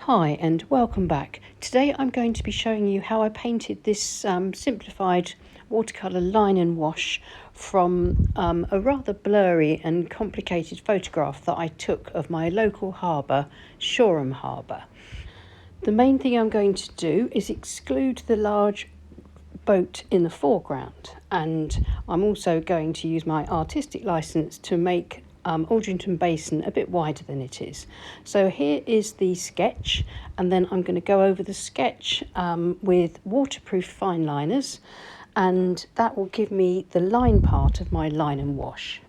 Hi and welcome back. Today I'm going to be showing you how I painted this simplified watercolour line and wash from a rather blurry and complicated photograph that I took of my local harbour, Shoreham Harbour. The main thing I'm going to do is exclude the large boat in the foreground, and I'm also going to use my artistic license to make Aldrington Basin a bit wider than it is. So here is the sketch, and then I'm going to go over the sketch with waterproof fine liners, and that will give me the line part of my line and wash.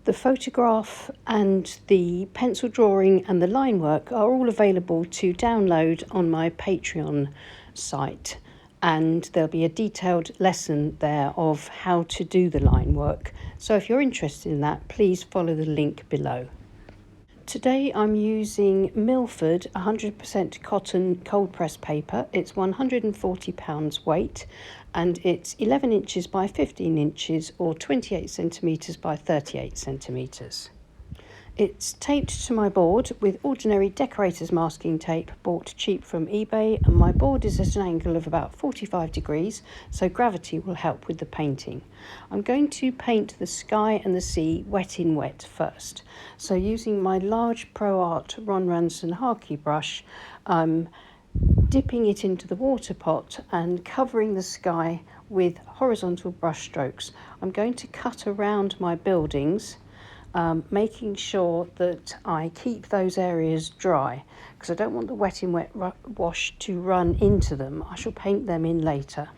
The photograph and the pencil drawing and the line work are all available to download on my Patreon site, and there'll be a detailed lesson there of how to do the line work. So if you're interested in that, please follow the link below. Today I'm using Millford 100% cotton cold press paper. It's £140 weight, and it's 11 inches by 15 inches or 28 centimetres by 38 centimetres. It's taped to my board with ordinary decorator's masking tape bought cheap from eBay, and my board is at an angle of about 45 degrees, so gravity will help with the painting. I'm going to paint the sky and the sea wet in wet first. So using my large Pro Art Ron Ranson Harkey brush, I'm dipping it into the water pot and covering the sky with horizontal brush strokes. I'm going to cut around my buildings, making sure that I keep those areas dry, because I don't want the wet in wet wash to run into them. I shall paint them in later.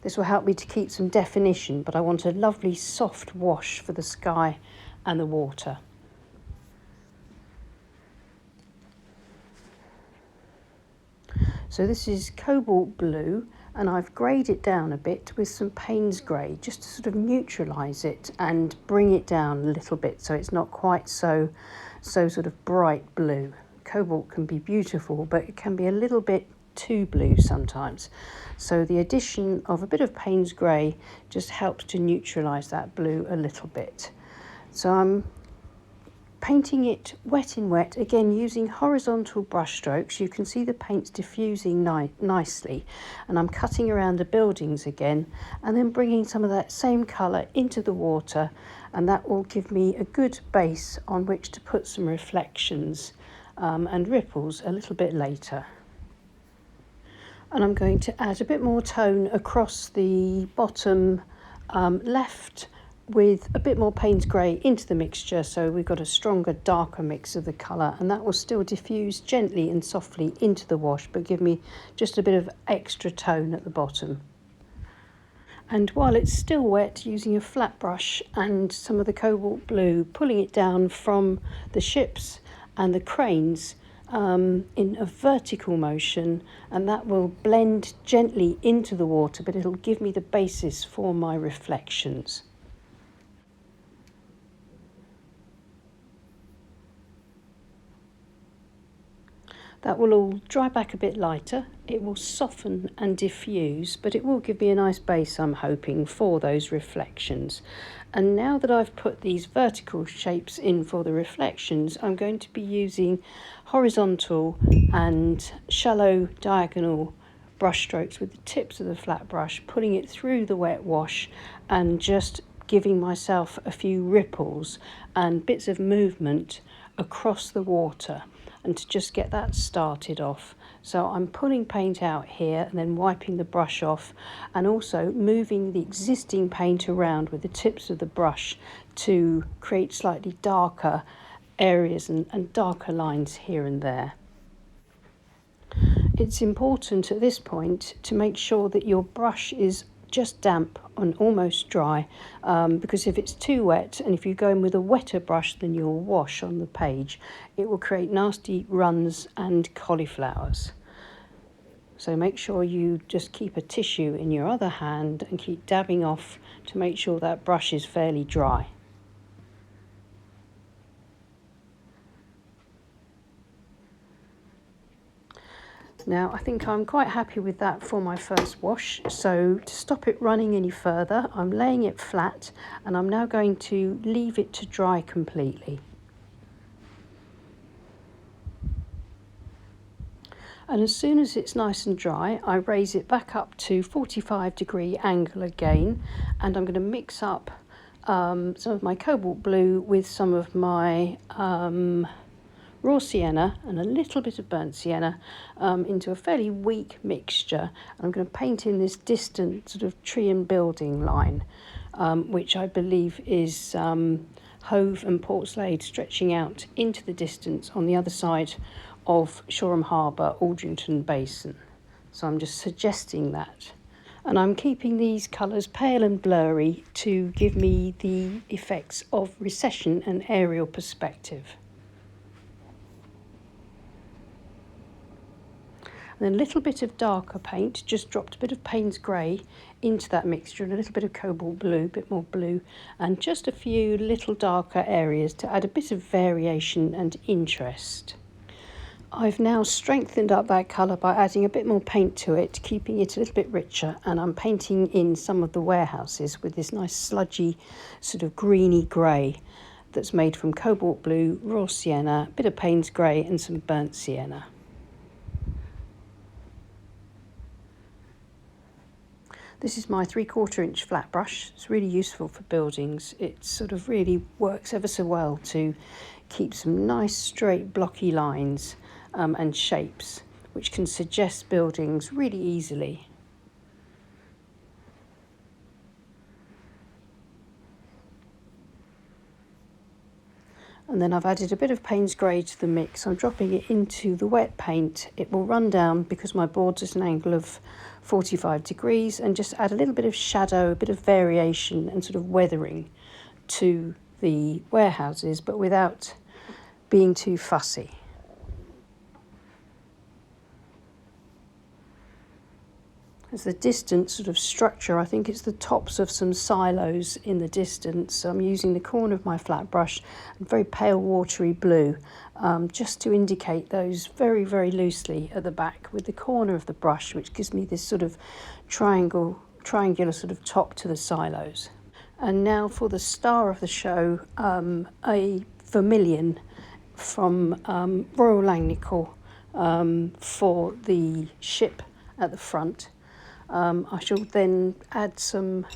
This will help me to keep some definition, but I want a lovely soft wash for the sky and the water. So this is cobalt blue, and I've greyed it down a bit with some Paynes grey just to sort of neutralise it and bring it down a little bit so it's not quite so sort of bright blue. Cobalt can be beautiful, but it can be a little bit too blue sometimes. So the addition of a bit of Paynes grey just helps to neutralise that blue a little bit. So I'm painting it wet in wet, again using horizontal brush strokes. You can see the paint's diffusing nicely, and I'm cutting around the buildings again and then bringing some of that same colour into the water, and that will give me a good base on which to put some reflections and ripples a little bit later. And I'm going to add a bit more tone across the bottom left with a bit more Paynes grey into the mixture, so we've got a stronger, darker mix of the colour, and that will still diffuse gently and softly into the wash, but give me just a bit of extra tone at the bottom. And while it's still wet, using a flat brush and some of the cobalt blue, pulling it down from the ships and the cranes in a vertical motion, and that will blend gently into the water, but it'll give me the basis for my reflections. That will all dry back a bit lighter. It will soften and diffuse, but it will give me a nice base, I'm hoping, for those reflections. And now that I've put these vertical shapes in for the reflections, I'm going to be using horizontal and shallow diagonal brush strokes with the tips of the flat brush, pulling it through the wet wash and just giving myself a few ripples and bits of movement across the water, and to just get that started off. So I'm pulling paint out here and then wiping the brush off, and also moving the existing paint around with the tips of the brush to create slightly darker areas and darker lines here and there. It's important at this point to make sure that your brush is just damp and almost dry, because if it's too wet, and if you go in with a wetter brush than your wash on the page, it will create nasty runs and cauliflowers. So make sure you just keep a tissue in your other hand and keep dabbing off to make sure that brush is fairly dry. Now I think I'm quite happy with that for my first wash, so to stop it running any further, I'm laying it flat, and I'm now going to leave it to dry completely. And as soon as it's nice and dry, I raise it back up to 45-degree angle again, and I'm going to mix up some of my cobalt blue with some of my raw sienna and a little bit of burnt sienna into a fairly weak mixture. I'm going to paint in this distant sort of tree and building line, which I believe is Hove and Portslade stretching out into the distance on the other side of Shoreham Harbour, Aldrington Basin. So I'm just suggesting that. And I'm keeping these colours pale and blurry to give me the effects of recession and aerial perspective. And then a little bit of darker paint, just dropped a bit of Paynes grey into that mixture and a little bit of cobalt blue, a bit more blue, and just a few little darker areas to add a bit of variation and interest. I've now strengthened up that colour by adding a bit more paint to it, keeping it a little bit richer, and I'm painting in some of the warehouses with this nice sludgy sort of greeny grey that's made from cobalt blue, raw sienna, a bit of Paynes grey and some burnt sienna. This is my 3/4 inch flat brush. It's really useful for buildings. It sort of really works ever so well to keep some nice straight blocky lines and shapes, which can suggest buildings really easily. And then I've added a bit of Paynes grey to the mix. I'm dropping it into the wet paint. It will run down because my board's at an angle of 45 degrees, and just add a little bit of shadow, a bit of variation and sort of weathering to the warehouses, but without being too fussy. As the distant sort of structure, I think it's the tops of some silos in the distance. So I'm using the corner of my flat brush, and very pale watery blue, just to indicate those very, very loosely at the back with the corner of the brush, which gives me this sort of triangular sort of top to the silos. And now for the star of the show, a vermilion from Royal Langnickel for the ship at the front. I shall then add some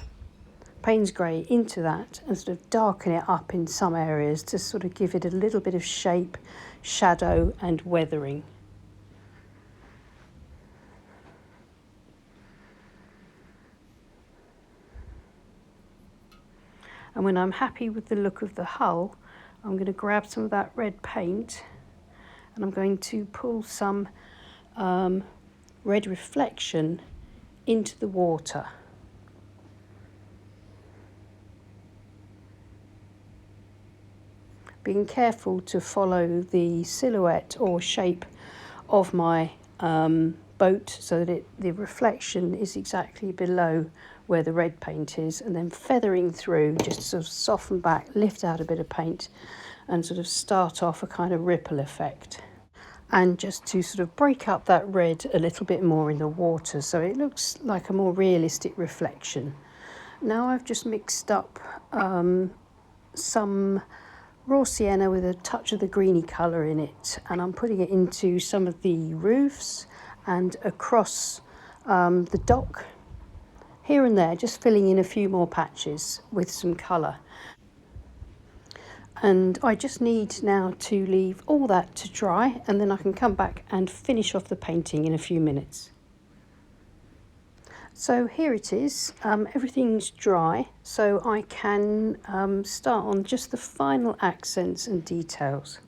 Paynes grey into that and sort of darken it up in some areas to sort of give it a little bit of shape, shadow and weathering. And when I'm happy with the look of the hull, I'm going to grab some of that red paint and I'm going to pull some red reflection into the water. Being careful to follow the silhouette or shape of my boat so that the reflection is exactly below where the red paint is, and then feathering through just to sort of soften back, lift out a bit of paint and sort of start off a kind of ripple effect. And just to sort of break up that red a little bit more in the water so it looks like a more realistic reflection. Now I've just mixed up some raw sienna with a touch of the greeny colour in it, and I'm putting it into some of the roofs and across the dock here and there, just filling in a few more patches with some colour. And I just need now to leave all that to dry, and then I can come back and finish off the painting in a few minutes. So here it is, everything's dry, so I can start on just the final accents and details.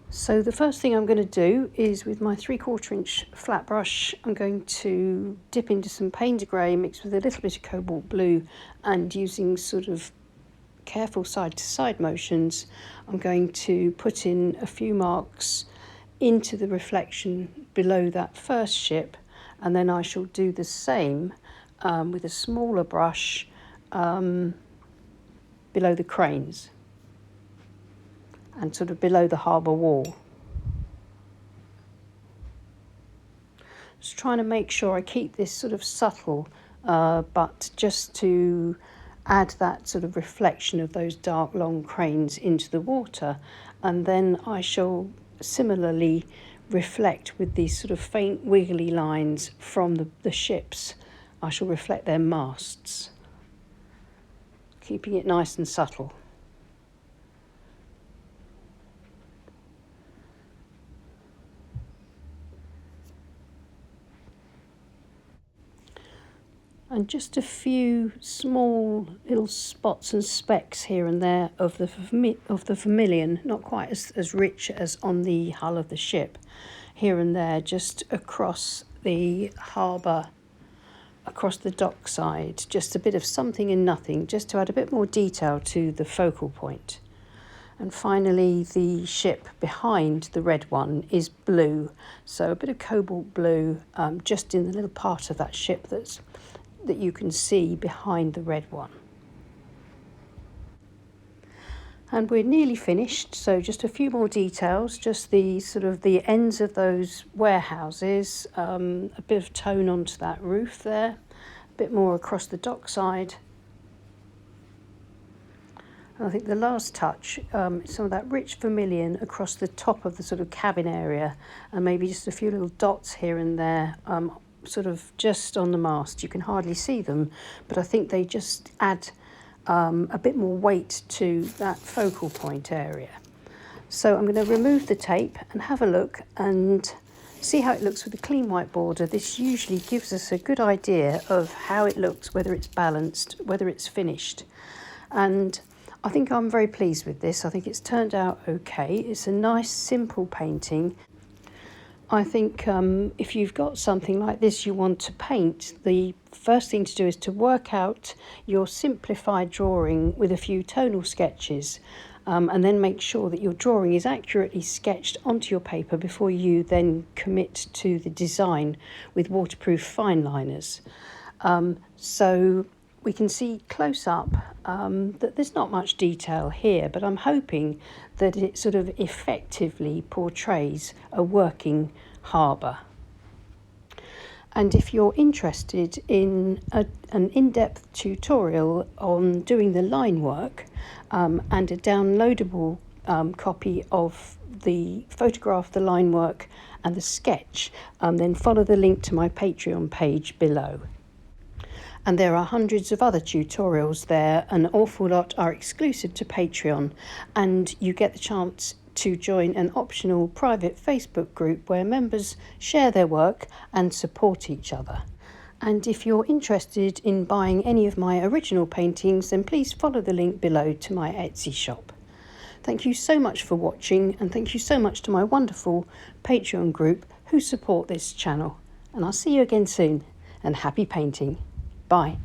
So the first thing I'm going to do is, with my 3/4 inch flat brush, I'm going to dip into some Paynes grey mixed with a little bit of cobalt blue, and using sort of careful side-to-side motions, I'm going to put in a few marks into the reflection below that first ship, and then I shall do the same with a smaller brush below the cranes and sort of below the harbour wall. Just trying to make sure I keep this sort of subtle, but just to add that sort of reflection of those dark long cranes into the water. And then I shall similarly reflect with these sort of faint wiggly lines from the ships. I shall reflect their masts, keeping it nice and subtle. And just a few small little spots and specks here and there of the vermilion, not quite as rich as on the hull of the ship, here and there just across the harbour, across the dockside, just a bit of something and nothing, just to add a bit more detail to the focal point. And finally, the ship behind the red one is blue, so a bit of cobalt blue just in the little part of that ship that you can see behind the red one. And we're nearly finished, so just a few more details, just the sort of the ends of those warehouses, a bit of tone onto that roof there, a bit more across the dockside. And I think the last touch, some of that rich vermilion across the top of the sort of cabin area, and maybe just a few little dots here and there, sort of just on the mast. You can hardly see them, but I think they just add a bit more weight to that focal point area. So I'm going to remove the tape and have a look and see how it looks with a clean white border. This usually gives us a good idea of how it looks, whether it's balanced, whether it's finished. And I think I'm very pleased with this. I think it's turned out okay. It's a nice, simple painting. I think if you've got something like this you want to paint, the first thing to do is to work out your simplified drawing with a few tonal sketches, and then make sure that your drawing is accurately sketched onto your paper before you then commit to the design with waterproof fine liners. So we can see close up that there's not much detail here, but I'm hoping that it sort of effectively portrays a working harbour. And if you're interested in an in-depth tutorial on doing the line work and a downloadable copy of the photograph, the line work and the sketch, then follow the link to my Patreon page below. And there are hundreds of other tutorials there. An awful lot are exclusive to Patreon, and you get the chance to join an optional private Facebook group where members share their work and support each other. And if you're interested in buying any of my original paintings, then please follow the link below to my Etsy shop. Thank you so much for watching, and thank you so much to my wonderful Patreon group who support this channel. And I'll see you again soon, and happy painting. Bye.